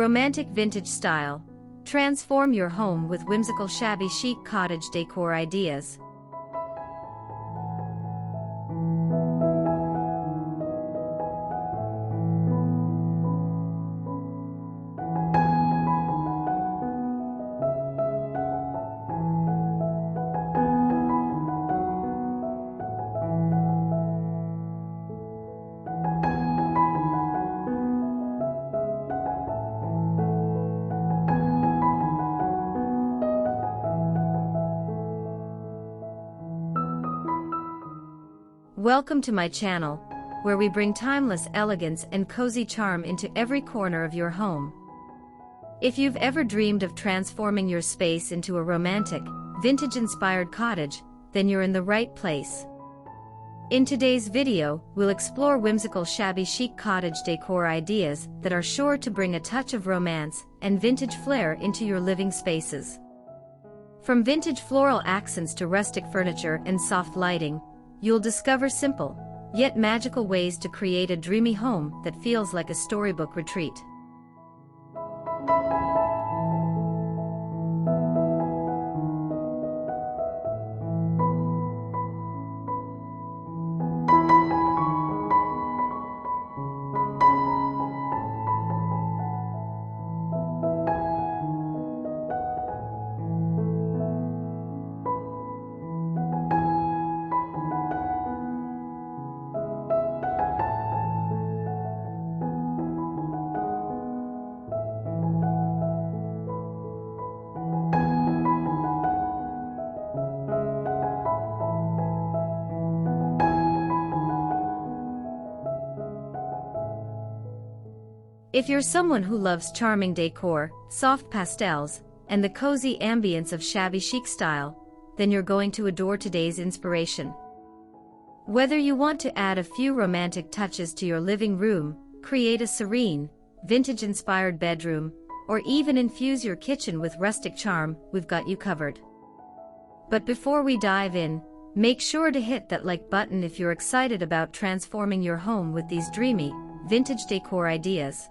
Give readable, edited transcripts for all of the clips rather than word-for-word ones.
Romantic vintage style. Transform your home with whimsical shabby chic cottage decor ideas. Welcome to my channel, where we bring timeless elegance and cozy charm into every corner of your home. If you've ever dreamed of transforming your space into a romantic, vintage-inspired cottage, then you're in the right place. In today's video, we'll explore whimsical shabby chic cottage decor ideas that are sure to bring a touch of romance and vintage flair into your living spaces. From vintage floral accents to rustic furniture and soft lighting, you'll discover simple, yet magical ways to create a dreamy home that feels like a storybook retreat. If you're someone who loves charming decor, soft pastels, and the cozy ambience of shabby chic style, then you're going to adore today's inspiration. Whether you want to add a few romantic touches to your living room, create a serene, vintage-inspired bedroom, or even infuse your kitchen with rustic charm, we've got you covered. But before we dive in, make sure to hit that like button if you're excited about transforming your home with these dreamy, vintage decor ideas.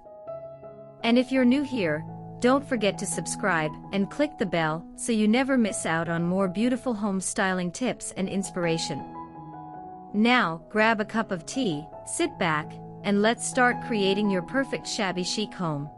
And if you're new here, don't forget to subscribe and click the bell so you never miss out on more beautiful home styling tips and inspiration. Now, grab a cup of tea, sit back, and let's start creating your perfect shabby chic home.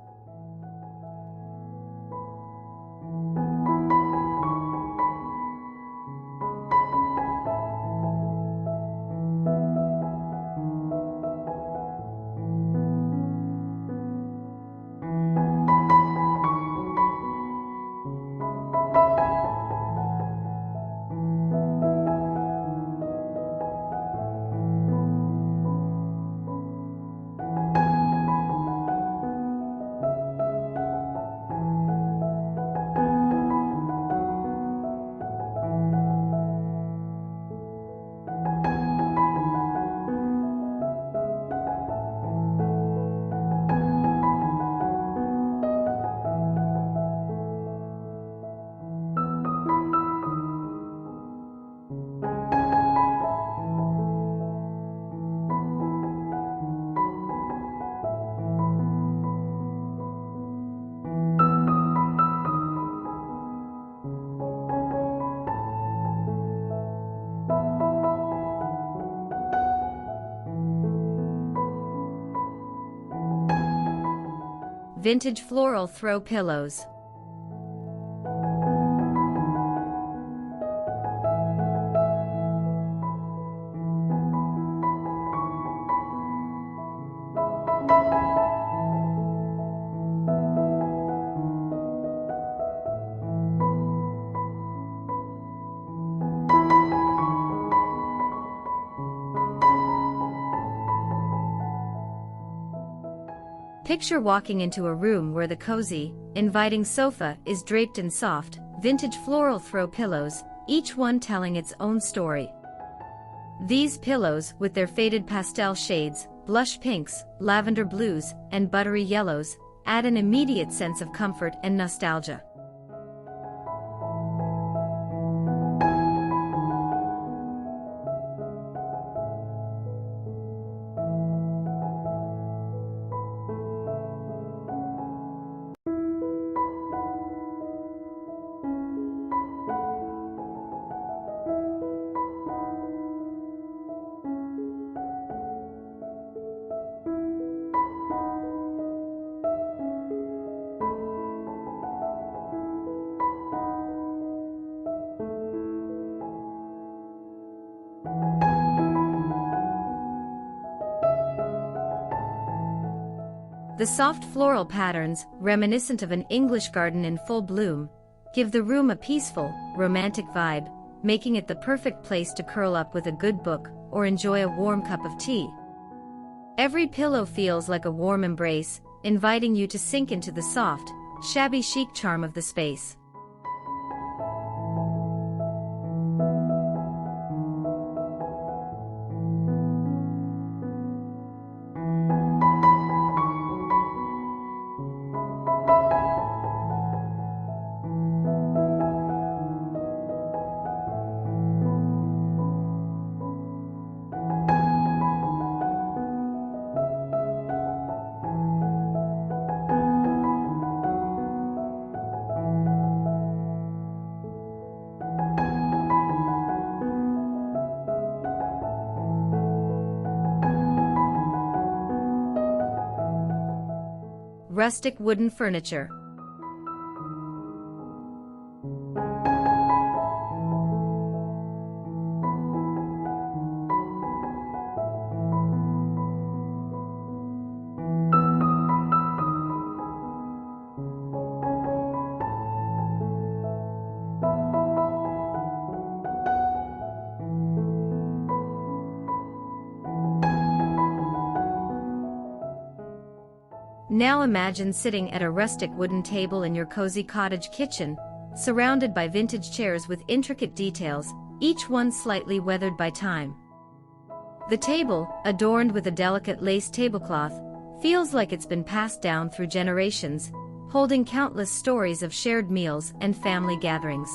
Vintage floral throw pillows. Picture walking into a room where the cozy, inviting sofa is draped in soft, vintage floral throw pillows, each one telling its own story. These pillows, with their faded pastel shades, blush pinks, lavender blues, and buttery yellows, add an immediate sense of comfort and nostalgia. The soft floral patterns, reminiscent of an English garden in full bloom, give the room a peaceful, romantic vibe, making it the perfect place to curl up with a good book or enjoy a warm cup of tea. Every pillow feels like a warm embrace, inviting you to sink into the soft, shabby chic charm of the space. Rustic wooden furniture. Now imagine sitting at a rustic wooden table in your cozy cottage kitchen, surrounded by vintage chairs with intricate details, each one slightly weathered by time. The table, adorned with a delicate lace tablecloth, feels like it's been passed down through generations, holding countless stories of shared meals and family gatherings.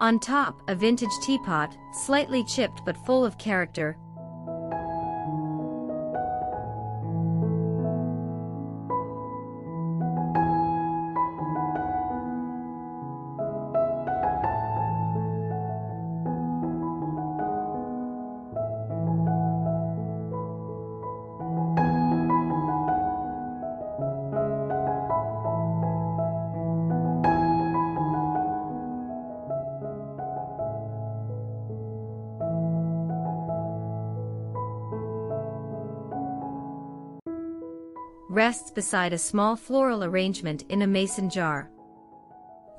On top, a vintage teapot, slightly chipped but full of character. Rests beside a small floral arrangement in a mason jar.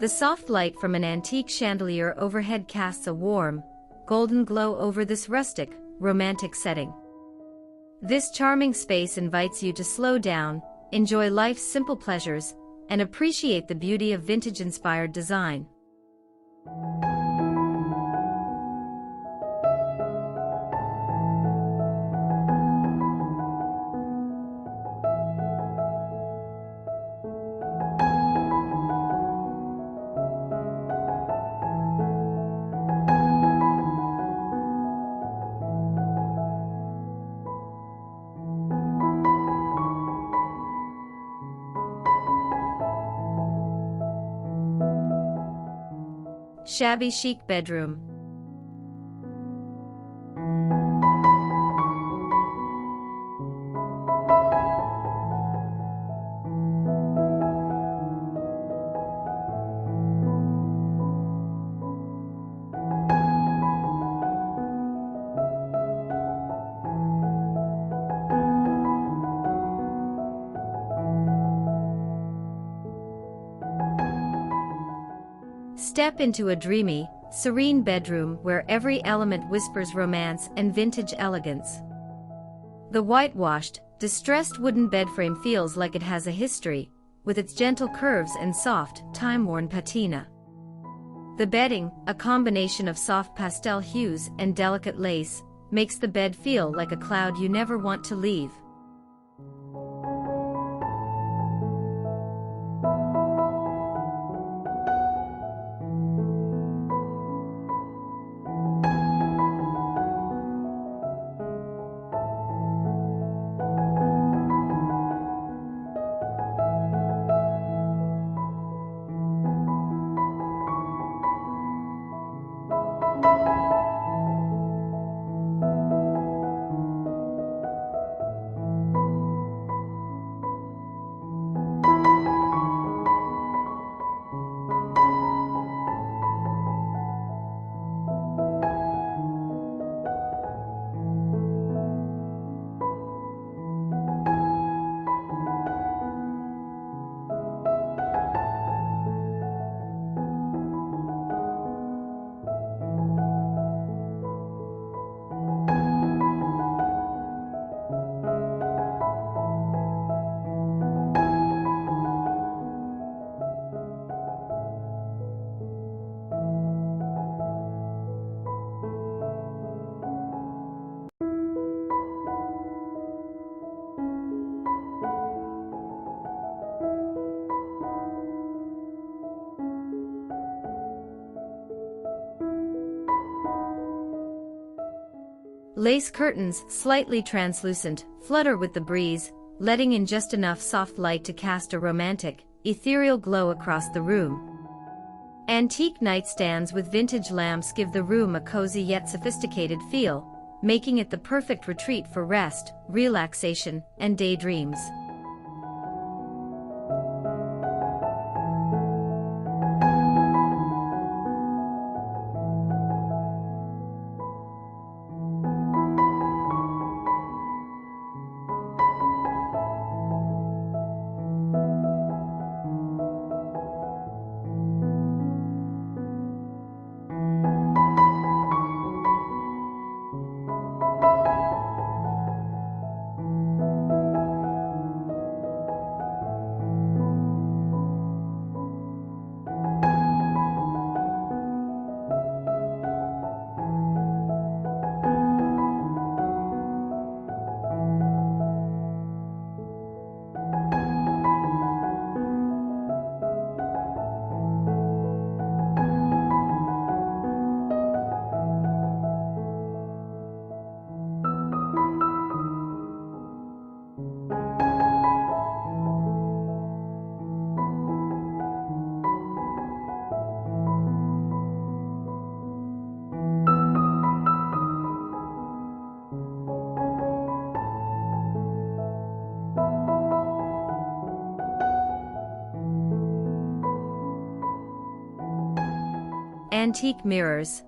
The soft light from an antique chandelier overhead casts a warm, golden glow over this rustic, romantic setting. This charming space invites you to slow down, enjoy life's simple pleasures, and appreciate the beauty of vintage-inspired design. Shabby chic bedroom. Step into a dreamy, serene bedroom where every element whispers romance and vintage elegance. The whitewashed, distressed wooden bed frame feels like it has a history, with its gentle curves and soft, time-worn patina. The bedding, a combination of soft pastel hues and delicate lace, makes the bed feel like a cloud you never want to leave. Lace curtains, slightly translucent, flutter with the breeze, letting in just enough soft light to cast a romantic, ethereal glow across the room. Antique nightstands with vintage lamps give the room a cozy yet sophisticated feel, making it the perfect retreat for rest, relaxation, and daydreams. Antique mirrors.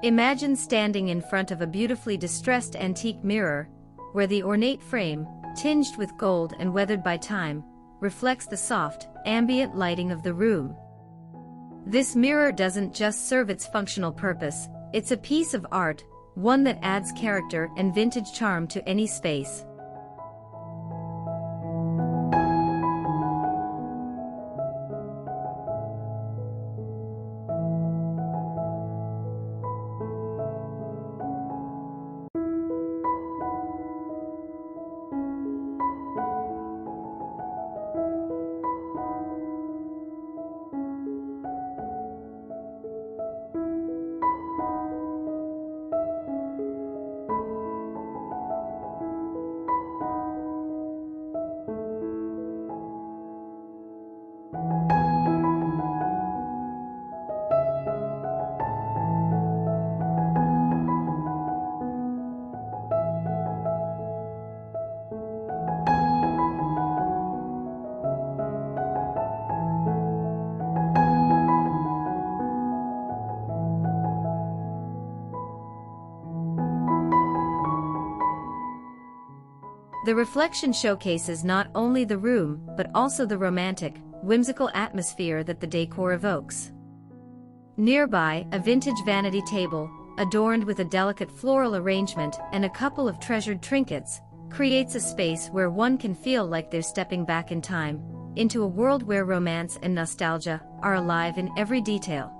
Imagine standing in front of a beautifully distressed antique mirror, where the ornate frame, tinged with gold and weathered by time, reflects the soft, ambient lighting of the room. This mirror doesn't just serve its functional purpose, it's a piece of art, one that adds character and vintage charm to any space. The reflection showcases not only the room but also the romantic, whimsical atmosphere that the decor evokes. Nearby, a vintage vanity table, adorned with a delicate floral arrangement and a couple of treasured trinkets, creates a space where one can feel like they're stepping back in time, into a world where romance and nostalgia are alive in every detail.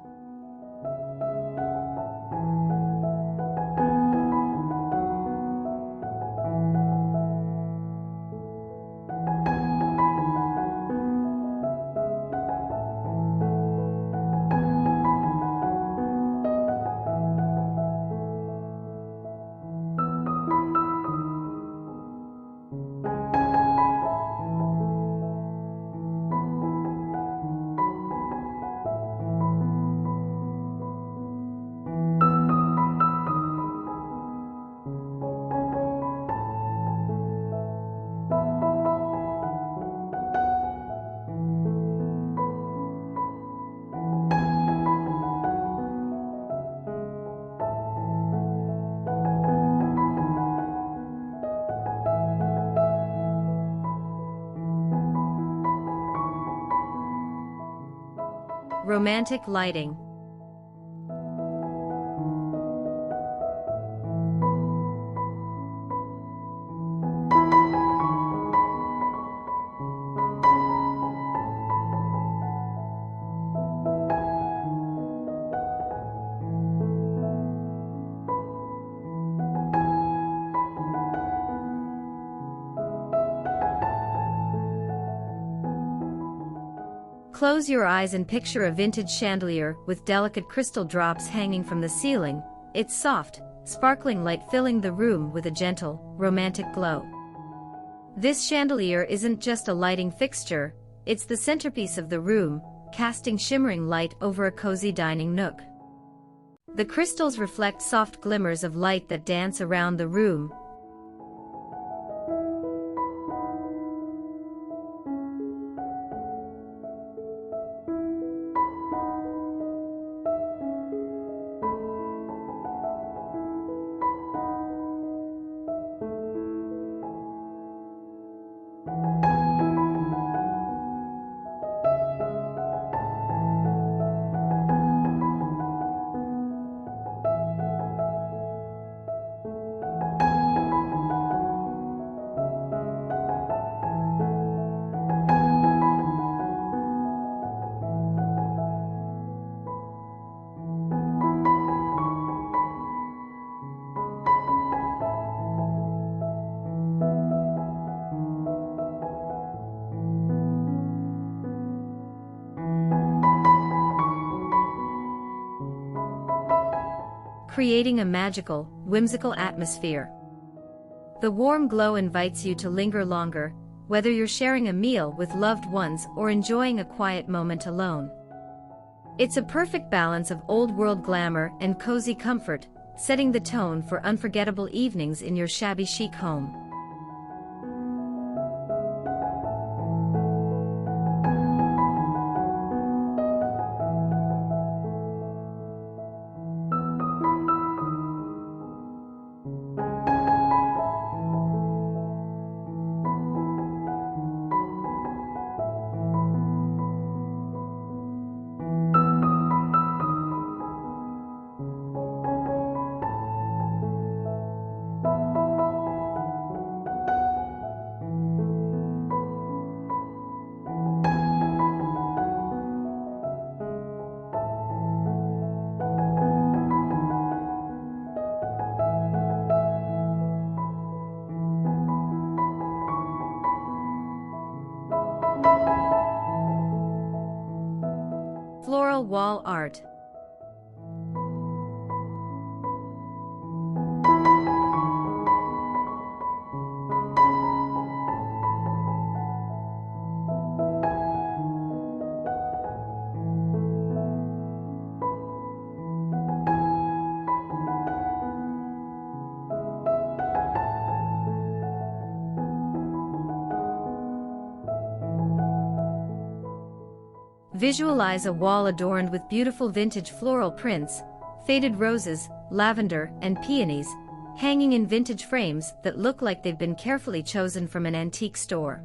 Romantic lighting. Close your eyes and picture a vintage chandelier with delicate crystal drops hanging from the ceiling, its soft, sparkling light filling the room with a gentle, romantic glow. This chandelier isn't just a lighting fixture, it's the centerpiece of the room, casting shimmering light over a cozy dining nook. The crystals reflect soft glimmers of light that dance around the room. Creating a magical, whimsical atmosphere. The warm glow invites you to linger longer, whether you're sharing a meal with loved ones or enjoying a quiet moment alone. It's a perfect balance of old-world glamour and cozy comfort, setting the tone for unforgettable evenings in your shabby chic home. Floral wall art. Visualize a wall adorned with beautiful vintage floral prints, faded roses, lavender, and peonies, hanging in vintage frames that look like they've been carefully chosen from an antique store.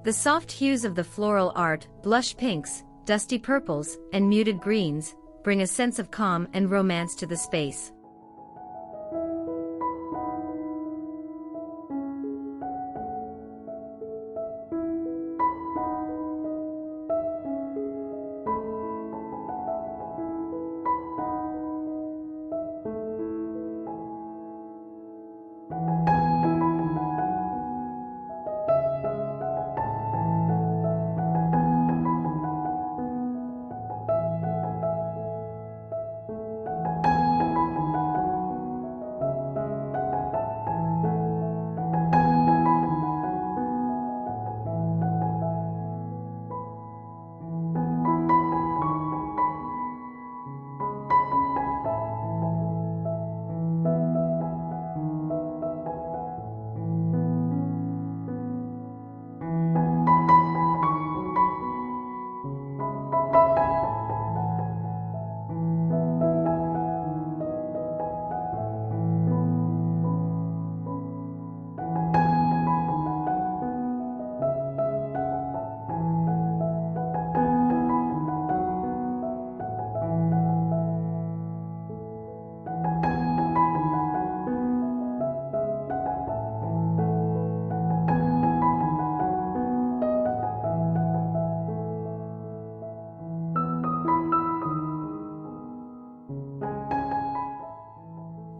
The soft hues of the floral art, blush pinks, dusty purples, and muted greens, bring a sense of calm and romance to the space.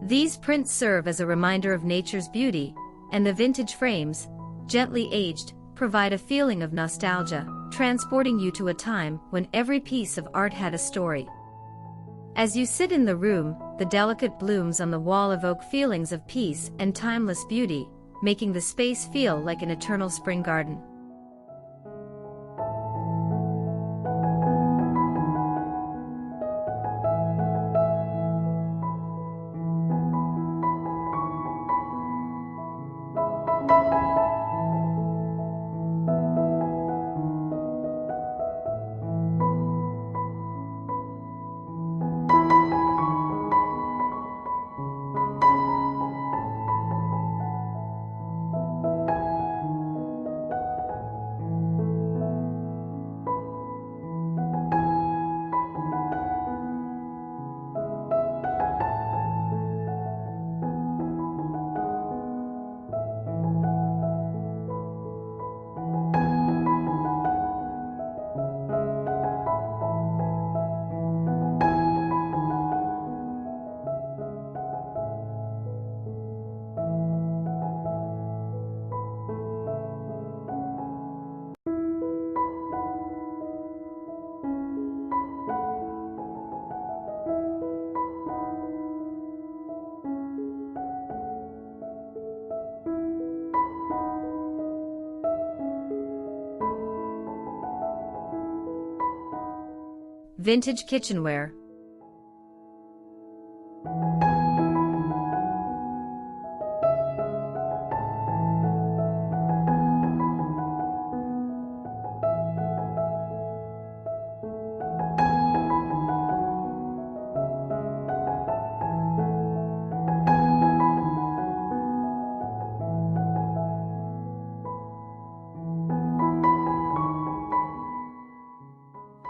These prints serve as a reminder of nature's beauty, and the vintage frames, gently aged, provide a feeling of nostalgia. transporting you to a time when every piece of art had a story. As you sit in the room, the delicate blooms on the wall evoke feelings of peace and timeless beauty, making the space feel like an eternal spring garden. Vintage kitchenware.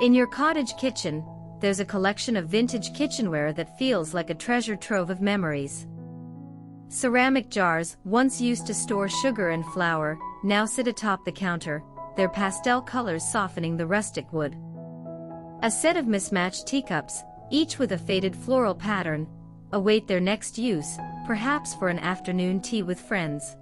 In your cottage kitchen, there's a collection of vintage kitchenware that feels like a treasure trove of memories. Ceramic jars, once used to store sugar and flour, now sit atop the counter, their pastel colors softening the rustic wood. A set of mismatched teacups, each with a faded floral pattern, await their next use, perhaps for an afternoon tea with friends.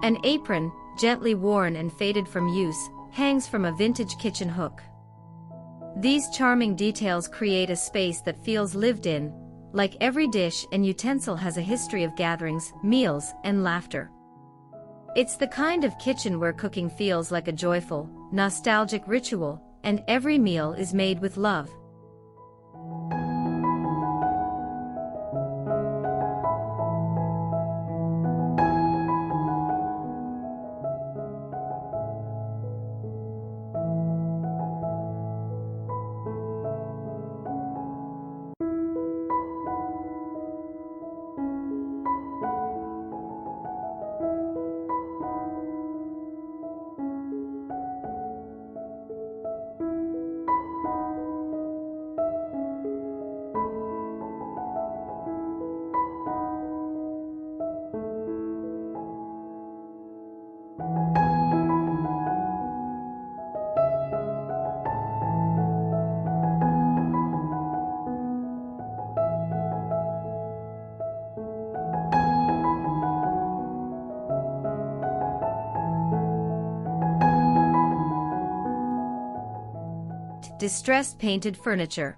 An apron, gently worn and faded from use, hangs from a vintage kitchen hook. These charming details create a space that feels lived in, like every dish and utensil has a history of gatherings, meals, and laughter. It's the kind of kitchen where cooking feels like a joyful, nostalgic ritual, and every meal is made with love. Distressed painted furniture.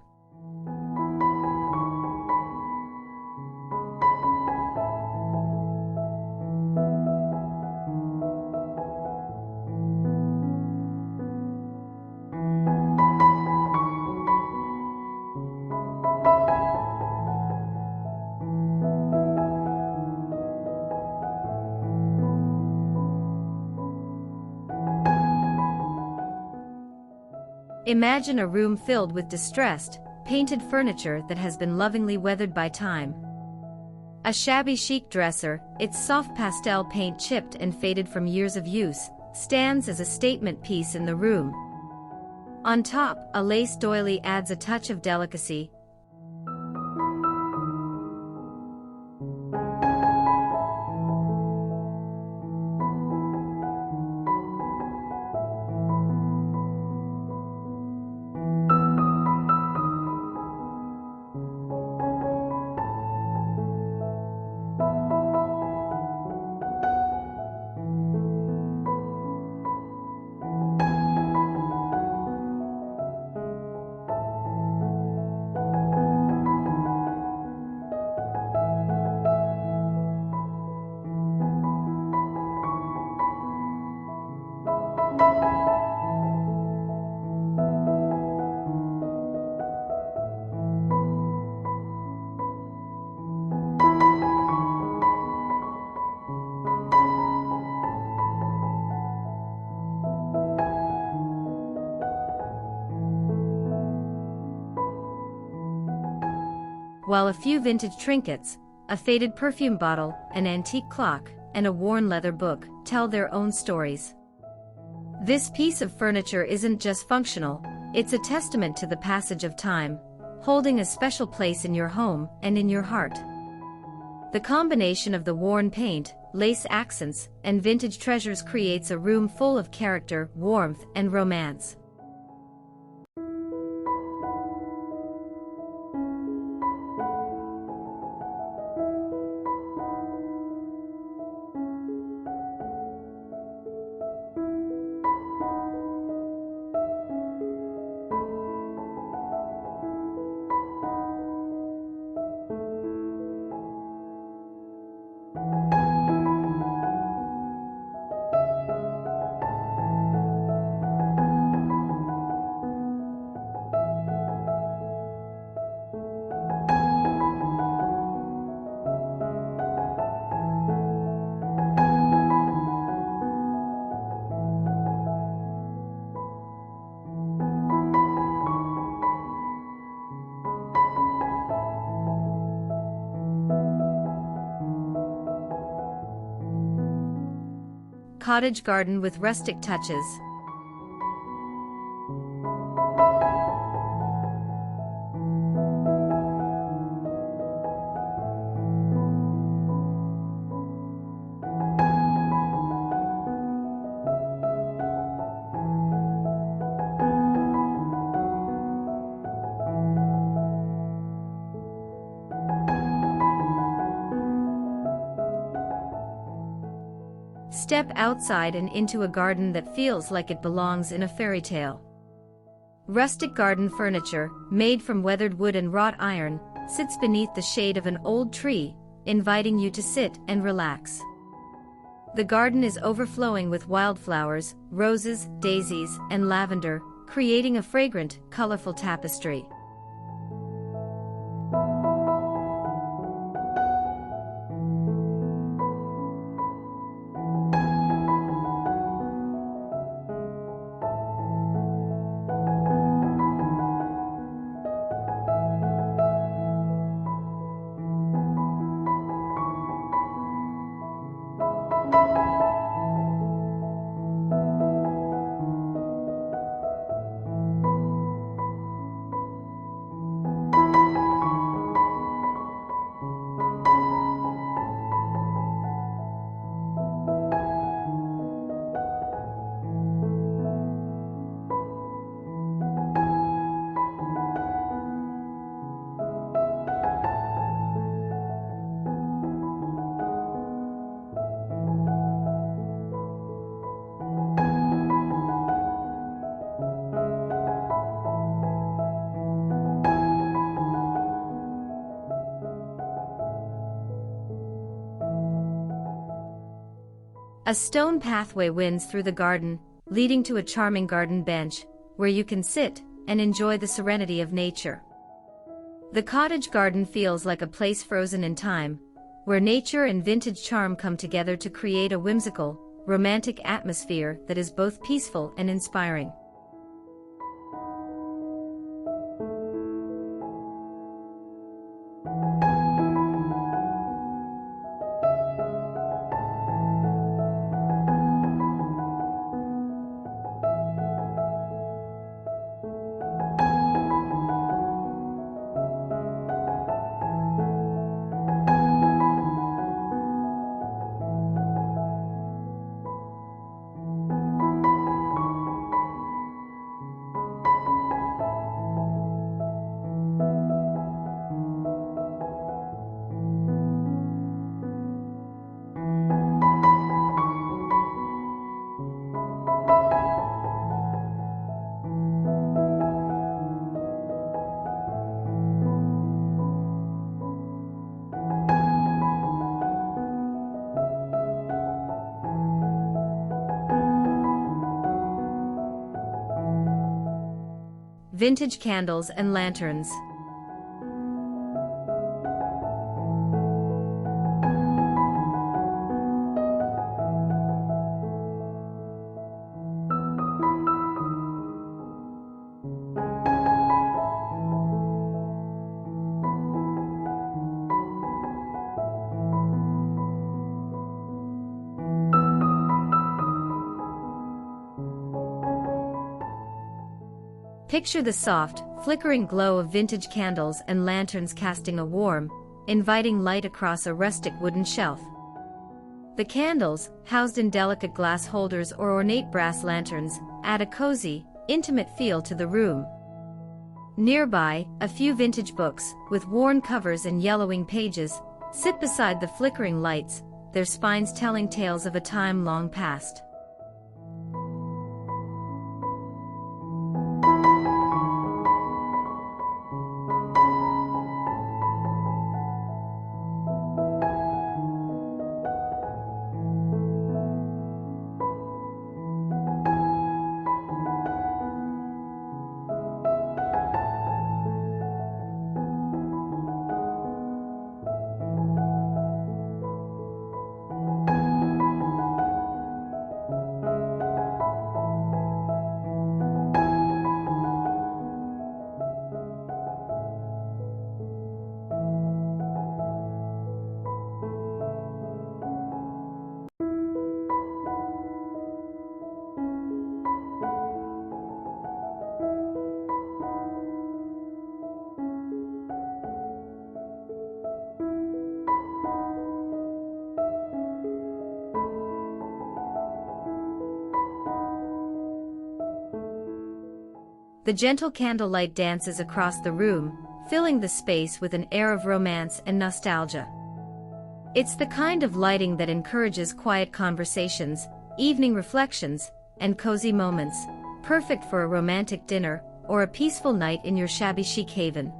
Imagine a room filled with distressed, painted furniture that has been lovingly weathered by time. A shabby chic dresser, its soft pastel paint chipped and faded from years of use, stands as a statement piece in the room. On top, a lace doily adds a touch of delicacy. While a few vintage trinkets, a faded perfume bottle, an antique clock, and a worn leather book tell their own stories. This piece of furniture isn't just functional, it's a testament to the passage of time, holding a special place in your home and in your heart. The combination of the worn paint, lace accents, and vintage treasures creates a room full of character, warmth, and romance. Cottage garden with rustic touches. Step outside and into a garden that feels like it belongs in a fairy tale. Rustic garden furniture, made from weathered wood and wrought iron, sits beneath the shade of an old tree, inviting you to sit and relax. The garden is overflowing with wildflowers, roses, daisies, and lavender, creating a fragrant, colorful tapestry. A stone pathway winds through the garden, leading to a charming garden bench, where you can sit and enjoy the serenity of nature. The cottage garden feels like a place frozen in time, where nature and vintage charm come together to create a whimsical, romantic atmosphere that is both peaceful and inspiring. vintage candles and lanterns. Picture the soft, flickering glow of vintage candles and lanterns casting a warm, inviting light across a rustic wooden shelf. The candles, housed in delicate glass holders or ornate brass lanterns, add a cozy, intimate feel to the room. Nearby, a few vintage books, with worn covers and yellowing pages, sit beside the flickering lights, their spines telling tales of a time long past. The gentle candlelight dances across the room, filling the space with an air of romance and nostalgia. It's the kind of lighting that encourages quiet conversations, evening reflections, and cozy moments, perfect for a romantic dinner or a peaceful night in your shabby chic haven.